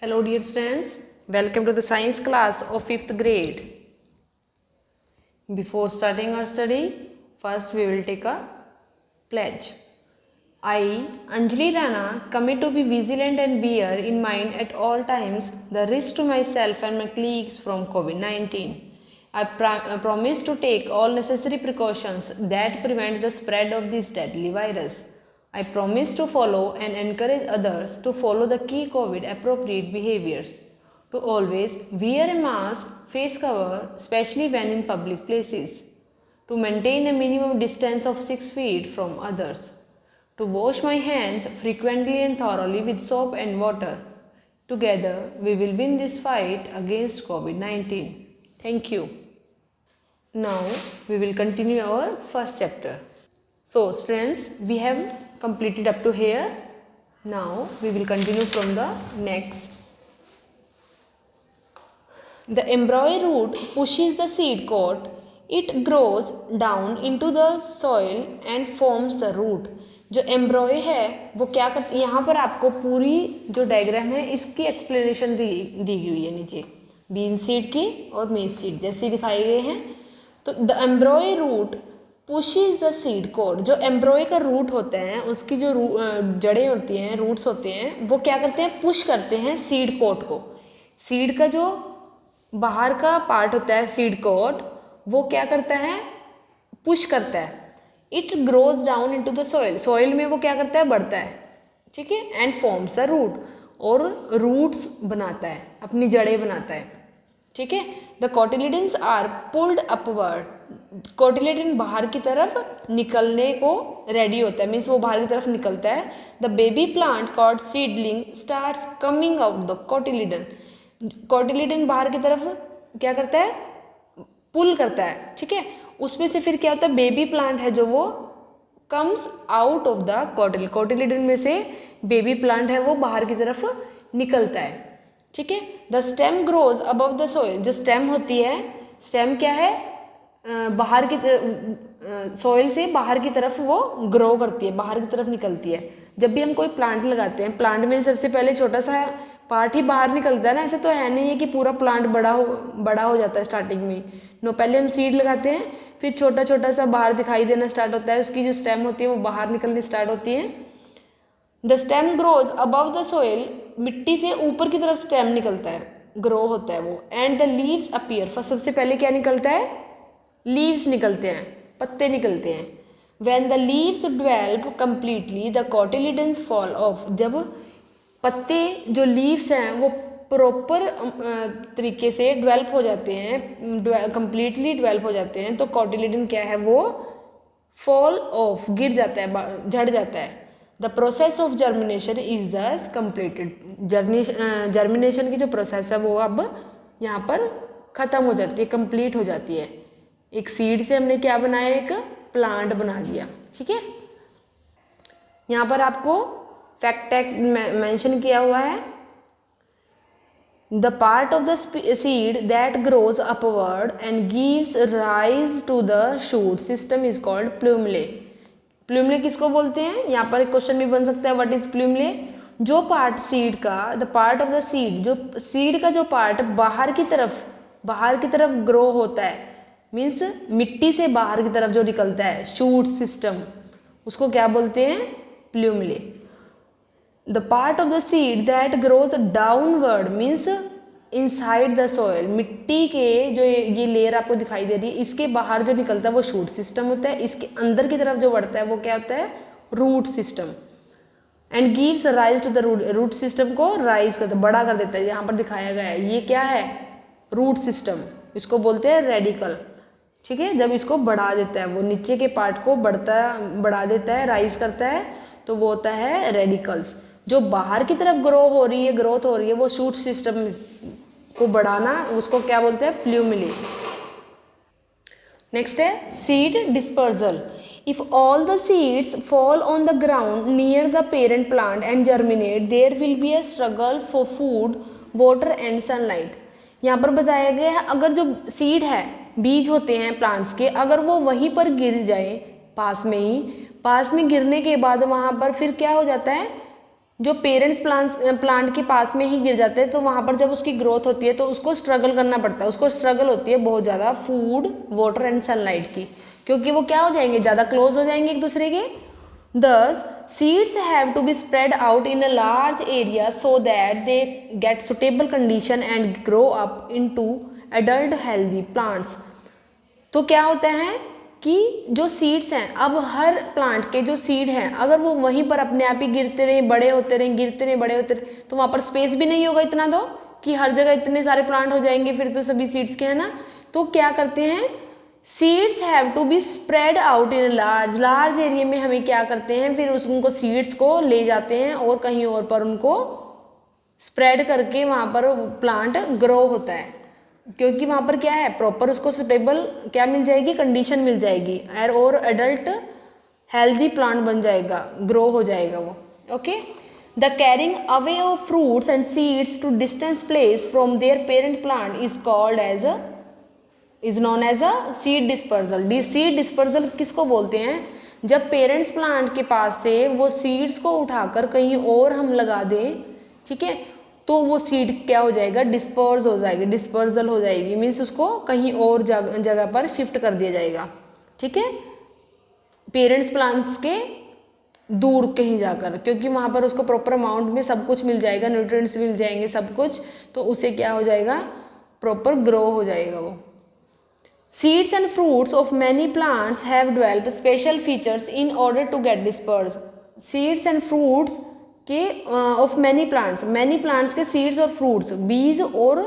Hello dear students, welcome to the science class of 5th grade. Before starting our study, first we will take a pledge. I, Anjali Rana, commit to be vigilant and bear in mind at all times the risk to myself and my colleagues from COVID-19. I promise to take all necessary precautions that prevent the spread of this deadly virus. I promise to follow and encourage others to follow the key COVID appropriate behaviors. To always wear a mask, face cover, especially when in public places. To maintain a minimum distance of 6 feet from others. To wash my hands frequently and thoroughly with soap and water. Together, we will win this fight against COVID-19. Thank you. Now, we will continue our first chapter. So, students, we have completed up to here. Now, we will continue from the next. The embryo root pushes the seed coat. It grows down into the soil and forms the root. जो एम्ब्रॉय है वो क्या करती है, यहाँ पर आपको पूरी जो डायग्राम है इसकी एक्सप्लेनेशन दी हुई है नीचे, बीन सीड की और मेज सीड जैसे दिखाए गए हैं. तो the embryo root pushes the seed coat. जो एम्ब्रॉय का रूट होता है उसकी जो जड़ें होती हैं, रूट्स होते हैं, वो क्या करते हैं, पुश करते हैं सीड कोट को. सीड का जो बाहर का पार्ट होता है सीड कोट, वो क्या करता है, पुश करता है. It grows down into the soil. Soil में वो क्या करता है, बढ़ता है. ठीक है. And forms the root. और रूट्स बनाता है, अपनी जड़ें बनाता है. ठीक है. The cotyledons are pulled upward. Cotyledon बाहर की तरफ निकलने को रेडी होता है, मीन्स वो बाहर की तरफ निकलता है. The baby plant called seedling starts coming out the cotyledon. Cotyledon बाहर की तरफ क्या करता है, पुल करता है. ठीक है. उसमें से फिर क्या होता है, बेबी प्लांट है जो वो comes out of the cotyledon में से बेबी प्लांट है वो बाहर की तरफ निकलता है. ठीक है. The stem grows above the soil. जो स्टेम होती है, स्टेम क्या है, बाहर की सोइल से बाहर की तरफ वो ग्रो करती है, बाहर की तरफ निकलती है. जब भी हम कोई प्लांट लगाते हैं, प्लांट में सबसे पहले छोटा सा पार्ट ही बाहर निकलता है ना. ऐसा तो है नहीं है कि पूरा प्लांट बड़ा हो जाता है स्टार्टिंग में. नो, पहले हम सीड लगाते हैं, फिर छोटा छोटा सा बाहर दिखाई देना स्टार्ट होता है, उसकी जो स्टेम होती है वो बाहर निकलनी स्टार्ट होती है. The stem grows above the soil. मिट्टी से ऊपर की तरफ स्टेम निकलता है, ग्रो होता है वो. And the leaves appear. सबसे पहले क्या निकलता है, लीव्स निकलते हैं, पत्ते निकलते हैं. When the leaves develop completely the cotyledons fall of. जब पत्ते जो लीव्स हैं वो प्रॉपर तरीके से डेवलप हो जाते हैं, कंप्लीटली डेवलप हो जाते हैं, तो कोटिलिडन क्या है, वो फॉल ऑफ, गिर जाता है, झड़ जाता है. The process of germination is दस कंप्लीटेड. जर्मिनेशन की जो प्रोसेस है वो अब यहाँ पर ख़त्म हो जाती है, कंप्लीट हो जाती है. एक सीड से हमने क्या बनाया, एक प्लांट बना दिया. ठीक है. यहाँ पर आपको फैक्ट मेंशन किया हुआ है. The part of the seed that grows upward and gives rise to the shoot system is called plumule. Plumule किसको बोलते हैं, यहाँ पर एक क्वेश्चन भी बन सकता है, व्हाट इज प्लूमले. जो पार्ट सीड का, the part of the seed, जो सीड का जो पार्ट बाहर की तरफ ग्रो होता है, मीन्स मिट्टी से बाहर की तरफ जो निकलता है, शूट सिस्टम, उसको क्या बोलते हैं, plumule. The part of the seed that grows downward means inside the soil. मिट्टी के जो ये लेयर आपको दिखाई दे रही है, इसके बाहर जो निकलता है वो शूट सिस्टम होता है. इसके अंदर की तरफ जो बढ़ता है वो क्या होता है, root system. And gives rise to the root. Root system को राइज करता है, बड़ा कर देता है. यहाँ पर दिखाया गया है, ये क्या है, रूट सिस्टम. इसको बोलते हैं रेडिकल. ठीक है. जब इसको बढ़ा देता है, वो नीचे के पार्ट को बढ़ा देता है, राइज करता है, तो वो होता है रेडिकल्स. जो बाहर की तरफ ग्रोथ हो रही है वो शूट सिस्टम को बढ़ाना, उसको क्या बोलते हैं, प्लूमले. नेक्स्ट है seed dispersal. If all the seeds fall on the ground near the parent plant and germinate, there will be a struggle for food, water and sunlight. यहाँ पर बताया गया है, अगर जो सीड है, बीज होते हैं प्लांट्स के, अगर वो वहीं पर गिर जाए पास में गिरने के बाद वहाँ पर फिर क्या हो जाता है, जो पेरेंट्स प्लांट के पास में ही गिर जाते हैं तो वहाँ पर जब उसकी ग्रोथ होती है तो उसको स्ट्रगल करना पड़ता है, उसको स्ट्रगल होती है बहुत ज़्यादा फूड, वाटर एंड सनलाइट की, क्योंकि वो क्या हो जाएंगे, ज़्यादा क्लोज हो जाएंगे एक दूसरे के। Thus, seeds have to be spread out in a large area so that they get suitable condition and grow up into adult healthy plants. तो क्या होता है कि जो सीड्स हैं, अब हर प्लांट के जो सीड हैं अगर वो वहीं पर अपने आप ही गिरते रहे, बड़े होते रहे, गिरते रहे, बड़े होते रहे, तो वहाँ पर स्पेस भी नहीं होगा इतना तो कि हर जगह इतने सारे प्लांट हो जाएंगे फिर तो सभी सीड्स के, है ना। तो क्या करते हैं, seeds have to be spread out in large area में हमें क्या करते हैं, फिर उनको सीड्स को ले जाते हैं और कहीं और पर उनको स्प्रेड करके वहाँ पर प्लांट ग्रो होता है, क्योंकि वहाँ पर क्या है, प्रॉपर उसको सुटेबल क्या मिल जाएगी, कंडीशन मिल जाएगी और एडल्ट हेल्दी प्लांट बन जाएगा, ग्रो हो जाएगा वो। Okay, the carrying away of fruits and seeds to distance place from their parent plant is called as is known as a seed dispersal. Seed dispersal किसको बोलते हैं, जब पेरेंट्स प्लांट के पास से वो सीड्स को उठाकर कहीं और हम लगा दें, ठीक है, तो वो सीड क्या हो जाएगा, डिस्पर्स हो जाएगी, डिस्पर्जल हो जाएगी, मीन्स उसको कहीं और जगह पर शिफ्ट कर दिया जाएगा, ठीक है, पेरेंट्स प्लांट्स के दूर कहीं जाकर, क्योंकि वहाँ पर उसको प्रॉपर अमाउंट में सब कुछ मिल जाएगा, न्यूट्रिएंट्स मिल जाएंगे सब कुछ, तो उसे क्या हो जाएगा, प्रॉपर ग्रो हो जाएगा वो। Seeds and fruits of many plants have developed special features in order to get dispersed. Seeds and fruits के of many plants के seeds और fruits, बीज और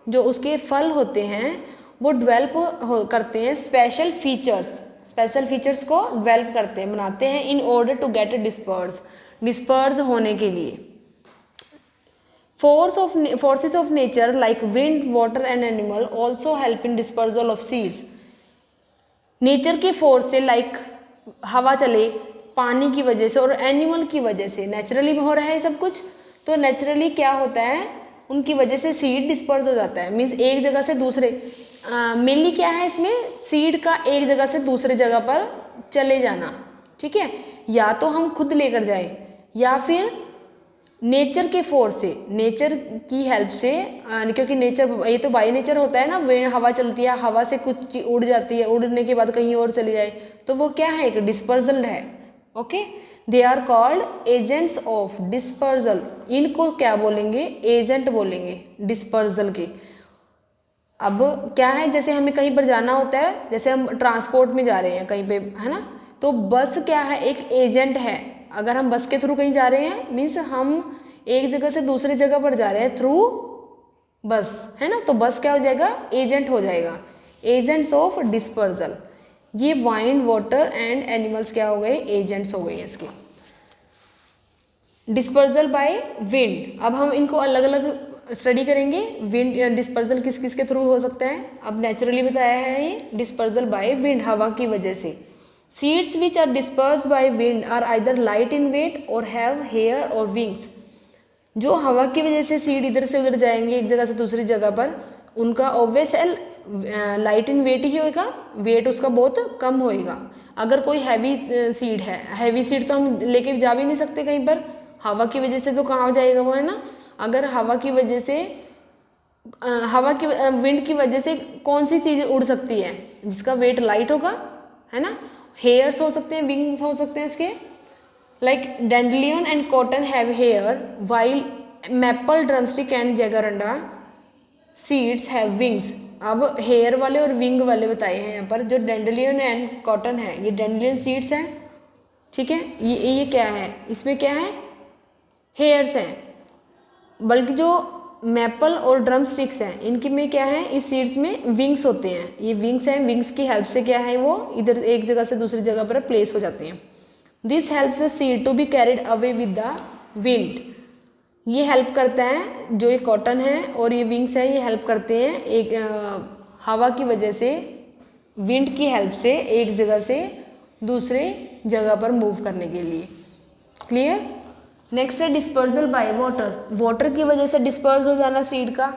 जो उसके फल होते हैं वो डेवलप करते हैं स्पेशल फीचर्स को डेवलप करते हैं, बनाते हैं in order to get disperse होने के लिए। Forces of nature like wind, water and animal also help in dispersal of seeds. Nature के फोर्स से लाइक हवा चले, पानी की वजह से और एनिमल की वजह से, नेचुरली हो रहा है सब कुछ, तो नेचुरली क्या होता है, उनकी वजह से सीड डिस्पर्स हो जाता है, मीन्स एक जगह से दूसरे, मेनली क्या है इसमें, सीड का एक जगह से दूसरे जगह पर चले जाना, ठीक है, या तो हम खुद लेकर जाए या फिर नेचर के फोर्स से, नेचर की हेल्प से, क्योंकि नेचर ये तो बाय नेचर होता है ना, हवा चलती है, हवा से कुछ चीज उड़ जाती है, उड़ने के बाद कहीं और चली जाए, तो वो क्या है, एक डिस्पर्जल है। Okay, they are called agents of dispersal, इनको क्या बोलेंगे, एजेंट बोलेंगे डिस्पर्जल के। अब क्या है, जैसे हमें कहीं पर जाना होता है, जैसे हम ट्रांसपोर्ट में जा रहे हैं कहीं पे, है ना, तो बस क्या है, एक एजेंट है, अगर हम बस के थ्रू कहीं जा रहे हैं मीन्स हम एक जगह से दूसरी जगह पर जा रहे हैं थ्रू बस, है ना, तो बस क्या हो जाएगा, एजेंट हो जाएगा, एजेंट्स ऑफ डिस्पर्जल। ये वाइंड, वाटर एंड एनिमल्स क्या हो गए, एजेंट्स हो गए हैं इसके। डिस्पर्जल बाय विंड, अब हम इनको अलग अलग स्टडी करेंगे, विंड डिस्पर्जल किस किस के थ्रू हो सकता है, अब नेचुरली बताया है ये, डिस्पर्जल बाय विंड, हवा की वजह से। Seeds which are dispersed by wind are either light in weight or have hair or wings. जो हवा की वजह से सीड इधर से उधर जाएंगे एक जगह से दूसरी जगह पर, उनका ऑब्वियस लाइट इन वेट ही होएगा, वेट उसका बहुत कम होएगा। अगर कोई हैवी सीड है, हैवी सीड तो हम लेके जा भी नहीं सकते कहीं पर, हवा की वजह से तो कहाँ जाएगा वो, है ना। अगर हवा की वजह से विंड की वजह से कौन सी चीज़ उड़ सकती है जिसका वेट लाइट होगा, है ना, हेयर्स हो सकते हैं, विंग्स हो सकते हैं इसके, like dandelion and cotton have hair while maple, drumstick and jacaranda seeds have wings. अब हेयर वाले और विंग वाले बताए हैं यहाँ पर, जो डैंडलियन एंड कॉटन है ये डैंडलियन सीड्स हैं, ठीक है, ये क्या है, इसमें क्या है, हेयर्स हैं, बल्कि जो मैपल और ड्रम स्टिक्स हैं इनके में क्या है, इस सीड्स में विंग्स होते हैं, ये विंग्स हैं, विंग्स की हेल्प से क्या है वो इधर एक जगह से दूसरी जगह पर प्लेस हो जाते हैं। This helps the seed to be carried away with the wind, ये हेल्प करता है, जो ये कॉटन है और ये विंग्स है ये हेल्प करते हैं एक हवा की वजह से, विंड की हेल्प से एक जगह से दूसरे जगह पर मूव करने के लिए। क्लियर। नेक्स्ट है डिस्पर्जल बाय वाटर, वाटर की वजह से डिस्पर्स हो जाना सीड का।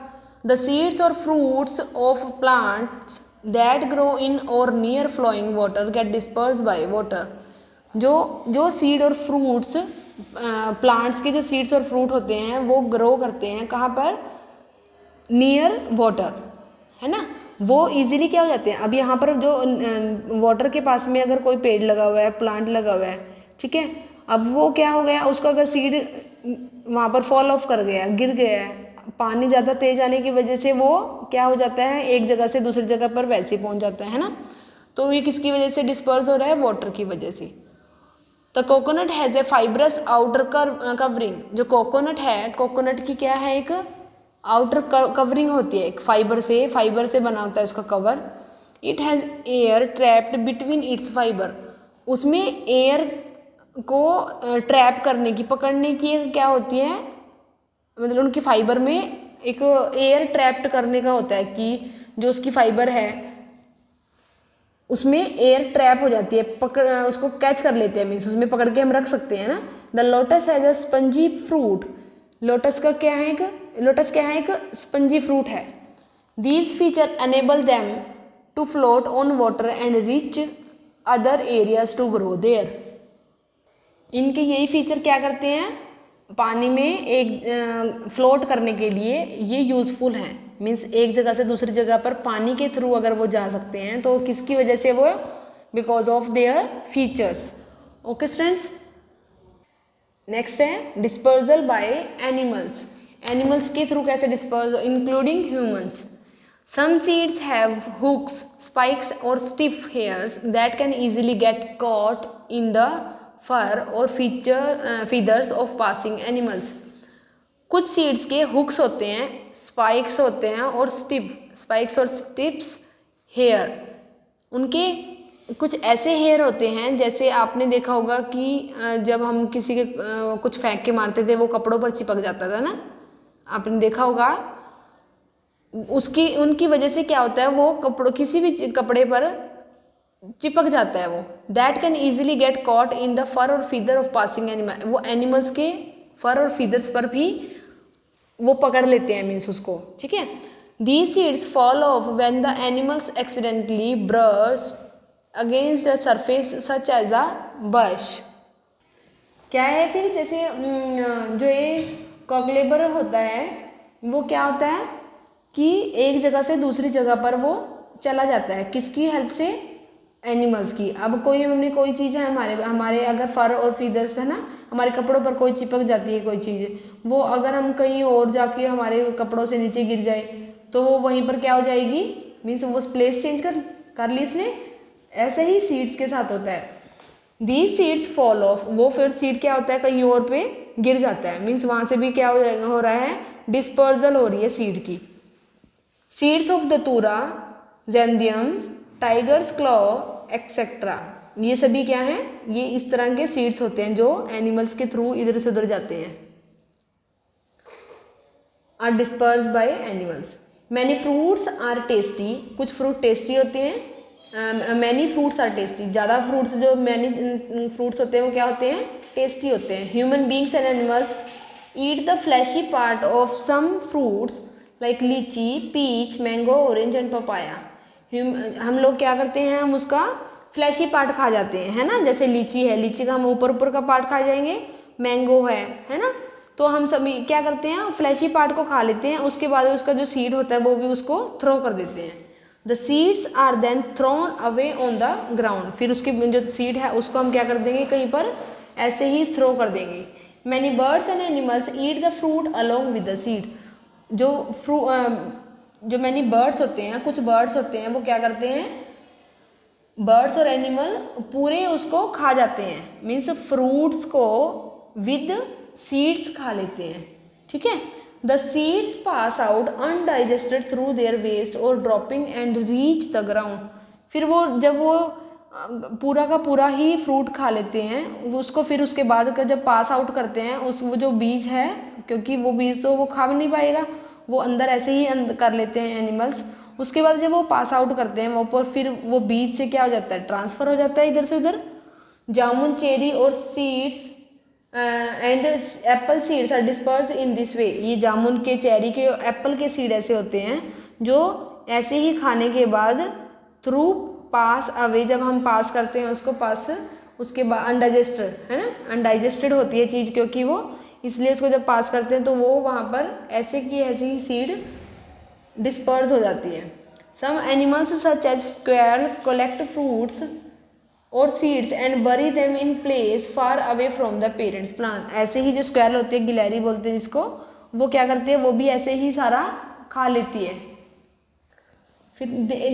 द सीड्स और fruits of plants that grow in और near flowing water get disperse by water, जो सीड और फ्रूट्स प्लांट्स के जो सीड्स और फ्रूट होते हैं वो ग्रो करते हैं कहाँ पर, नियर वाटर, है ना। वो इजीली क्या हो जाते हैं, अब यहाँ पर जो वाटर के पास में अगर कोई पेड़ लगा हुआ है, प्लांट लगा हुआ है, ठीक है, अब वो क्या हो गया, उसका अगर सीड वहाँ पर फॉल ऑफ कर गया, गिर गया है, पानी ज़्यादा तेज आने की वजह से वो क्या हो जाता है, एक जगह से दूसरी जगह पर वैसे ही पहुँच जाता है ना। तो ये किसकी वजह से डिस्पर्स हो रहा है, वाटर की वजह से। The coconut has a fibrous outer covering, जो कोकोनट है, कोकोनट की क्या है, एक आउटर कवरिंग होती है, एक फाइबर से बना होता है उसका cover. It has air trapped between its fibre, उसमें एयर को ट्रैप करने की, पकड़ने की क्या होती है, मतलब उनकी फाइबर में एक एयर ट्रैप्ड करने का होता है कि जो उसकी फाइबर है उसमें एयर ट्रैप हो जाती है, पकड़ उसको कैच कर लेते हैं, मीन्स उसमें पकड़ के हम रख सकते हैं ना। The lotus has a spongy fruit, lotus क्या है, एक स्पंजी फ्रूट है। These feature enable them to float on water and reach other areas to grow there. इनके यही फीचर क्या करते हैं, पानी में एक फ्लोट करने के लिए ये यूज़फुल हैं, मीन्स एक जगह से दूसरी जगह पर पानी के थ्रू अगर वो जा सकते हैं तो किसकी वजह से, वो because of their features. Okay students, next है डिस्पर्जल बाय एनिमल्स। एनिमल्स के थ्रू कैसे disperse, including humans. Some seeds have hooks, spikes और stiff hairs that can easily get caught in the fur और फीदर्स ऑफ पासिंग एनिमल्स। कुछ seeds के hooks होते हैं, spikes होते हैं और स्पाइक्स और स्टिप्स हेयर, उनके कुछ ऐसे हेयर होते हैं, जैसे आपने देखा होगा कि जब हम किसी के कुछ फेंक के मारते थे वो कपड़ों पर चिपक जाता था ना, आपने देखा होगा। उनकी वजह से क्या होता है, वो किसी भी कपड़े पर चिपक जाता है वो। That can easily get caught in the fur और फीदर ऑफ पासिंग एनिमल, वो एनिमल्स के फर और फीदर्स पर भी वो पकड़ लेते हैं, मीन्स उसको, ठीक है। These seeds fall off when the animals accidentally brush against the surface such as a bush. क्या है फिर, जैसे जो ये कॉकलेबर होता है वो क्या होता है कि एक जगह से दूसरी जगह पर वो चला जाता है, किसकी हेल्प से, एनिमल्स की। अब हमने कोई चीज़ है, हमारे अगर फर और फीदर्स है ना, हमारे कपड़ों पर कोई चिपक जाती है कोई चीज़, वो अगर हम कहीं और जाके हमारे कपड़ों से नीचे गिर जाए तो वो वहीं पर क्या हो जाएगी, मीन्स वो प्लेस चेंज कर ली उसने। ऐसे ही सीड्स के साथ होता है। दीज सीड्स फॉल ऑफ, वो फिर सीड क्या होता है, कहीं और पे गिर जाता है, मीन्स वहाँ से भी क्या हो रहा है, डिस्पर्जल हो रही है सीड की। Seeds of datura, xanthiums, tiger's claw etcetera, ये सभी क्या हैं, ये इस तरह के सीड्स होते हैं जो एनिमल्स के थ्रू इधर से उधर जाते हैं, are disperse by animals. Many fruits are tasty, कुछ फ्रूट टेस्टी होते हैं। मैनी फ्रूट्स आर टेस्टी, ज़्यादा फ्रूट्स, जो मैनी फ्रूट्स होते हैं वो क्या होते हैं, टेस्टी होते हैं। Human beings and animals eat the fleshy part of some fruits like litchi, peach, mango, orange and papaya. हम लोग क्या करते हैं, हम उसका फ्लैशी पार्ट खा जाते हैं, है ना। जैसे लीची है, लीची का हम ऊपर का पार्ट खा जाएंगे, मैंगो है ना। तो हम सभी क्या करते हैं, फ्लैशी पार्ट को खा लेते हैं, उसके बाद उसका जो सीड होता है वो भी उसको थ्रो कर देते हैं। The seeds are then thrown away on the ground, फिर उसकी जो सीड है उसको हम क्या कर देंगे, कहीं पर ऐसे ही थ्रो कर देंगे। Many birds and animals eat the fruit along with the seed, जो मैनी बर्ड्स होते हैं, कुछ बर्ड्स होते हैं वो क्या करते हैं, बर्ड्स और एनिमल पूरे उसको खा जाते हैं, मीन्स फ्रूट्स को विद सीड्स खा लेते हैं, ठीक है। The seeds pass out undigested through their waste और dropping and reach the ground, फिर जब वो पूरा का पूरा ही फ्रूट खा लेते हैं, उसको फिर उसके बाद का जब पास आउट करते हैं, वो जो बीज है, क्योंकि वो बीज तो वो खा भी नहीं पाएगा, वो अंदर ऐसे ही कर लेते हैं एनिमल्स। उसके बाद जब वो पास आउट करते हैं वो पर, फिर वो बीज से क्या हो जाता है, ट्रांसफ़र हो जाता है इधर से उधर। जामुन, चेरी और seeds and apple seeds are disperse in this way, ये जामुन के, चेरी के, एप्पल के सीड ऐसे होते हैं जो ऐसे ही खाने के बाद थ्रू पास अवे, जब हम पास करते हैं उसको पास, उसके बाद अनडाइजेस्टेड है ना, अनडाइजेस्टेड होती है चीज़ क्योंकि वो, इसलिए उसको जब पास करते हैं तो वो वहाँ पर ऐसे की ऐसी ही सीड डिस्पर्स हो जाती है। Some animals such as squirrel collect fruits और seeds and bury them in place far away from the parents plant. ऐसे ही जो स्क्वेरल होती है, गिलहरी बोलते हैं जिसको, वो क्या करती है, वो भी ऐसे ही सारा खा लेती है। फिर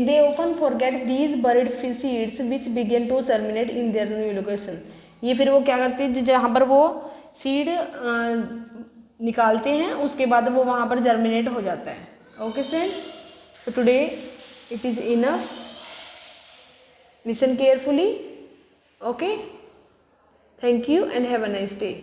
they often forget these buried seeds which begin to germinate in their new location. ये फिर वो क्या करती है, जहाँ पर वो सीड निकालते हैं उसके बाद वो वहाँ पर जर्मिनेट हो जाता है। Okay student, so today it is enough, listen carefully. Okay, thank you and have a nice day.